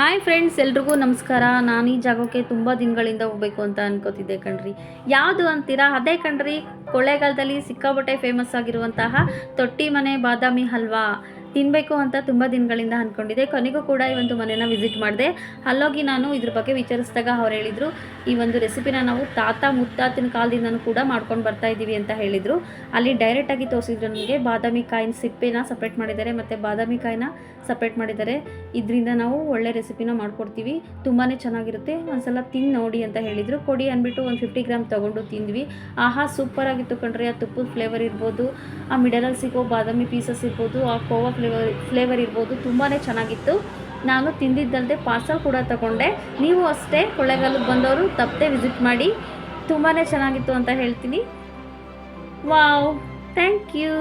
Hi friends, ಎಲ್ರಿಗೂ ನಮಸ್ಕಾರ. ನಾನು ಈ ಜಾಗಕ್ಕೆ ತುಂಬ ದಿನಗಳಿಂದ ಹೋಗಬೇಕು ಅಂತ ಅನ್ಕೋತಿದ್ದೆ ಕಣ್ರಿ. ಯಾವುದು ಅಂತೀರಾ? ಅದೇ ಕಣ್ರಿ, ಕೊಳ್ಳೇಗಾಲದಲ್ಲಿ ಸಿಕ್ಕಾಪಟ್ಟೆ ಫೇಮಸ್ ಆಗಿರುವಂತಹ ತೊಟ್ಟಿ ಮನೆ ಬಾದಾಮಿ ಹಲ್ವಾ ತಿನ್ನಬೇಕು ಅಂತ ತುಂಬ ದಿನಗಳಿಂದ ಅಂದ್ಕೊಂಡಿದ್ದೆ. ಕೊನೆಗೂ ಕೂಡ ಈ ಒಂದು ಮನೆನ ವಿಸಿಟ್ ಮಾಡಿದೆ. ಅಲ್ಲೋಗಿ ನಾನು ಇದ್ರ ಬಗ್ಗೆ ವಿಚಾರಿಸಿದಾಗ ಅವ್ರು ಹೇಳಿದರು, ಈ ಒಂದು ರೆಸಿಪಿನ ನಾವು ತಾತ ಮುತ್ತಾತಿನ ಕಾಲದಿಂದನೂ ಕೂಡ ಮಾಡ್ಕೊಂಡು ಬರ್ತಾ ಇದ್ದೀವಿ ಅಂತ ಹೇಳಿದರು. ಅಲ್ಲಿ ಡೈರೆಕ್ಟಾಗಿ ತೋರಿಸಿದ್ರು ನನಗೆ. ಬಾದಾಮಿ ಕಾಯಿನ ಸಿಪ್ಪೆನ ಸಪ್ರೇಟ್ ಮಾಡಿದ್ದಾರೆ ಮತ್ತು ಬಾದಾಮಿ ಕಾಯಿನ ಸಪ್ರೇಟ್ ಮಾಡಿದ್ದಾರೆ. ಇದರಿಂದ ನಾವು ಒಳ್ಳೆ ರೆಸಿಪಿನ ಮಾಡ್ಕೊಡ್ತೀವಿ, ತುಂಬಾ ಚೆನ್ನಾಗಿರುತ್ತೆ, ಒಂದ್ಸಲ ತಿಂದು ನೋಡಿ ಅಂತ ಹೇಳಿದರು. ಕೊಡಿ ಅಂದ್ಬಿಟ್ಟು ಒಂದು 50 ಗ್ರಾಮ್ ತೊಗೊಂಡು ತಿಂದ್ವಿ. ಆಹಾ, ಸೂಪರಾಗಿತ್ತು ಕಣ್ರಿ. ಆ ತುಪ್ಪದ ಫ್ಲೇವರ್ ಇರ್ಬೋದು, ಆ ಮಿಡಲಲ್ಲಿ ಸಿಗೋ ಬಾದಾಮಿ ಪೀಸಸ್ ಇರ್ಬೋದು, ಆ ಕೋವಾ ಫ್ಲೇವರ್ ಇರ್ಬೋದು, ತುಂಬಾ ಚೆನ್ನಾಗಿತ್ತು. ನಾನು ತಿಂದಿದ್ದಲ್ಲದೆ ಪಾರ್ಸಲ್ ಕೂಡ ತಗೊಂಡೆ. ನೀವು ಅಷ್ಟೇ ಕೊಳ್ಳೇಗಾಲಕ್ಕೆ ಬಂದವರು ತಪ್ಪದೆ ವಿಸಿಟ್ ಮಾಡಿ, ತುಂಬಾ ಚೆನ್ನಾಗಿತ್ತು ಅಂತ ಹೇಳ್ತೀನಿ. Wow, thank you.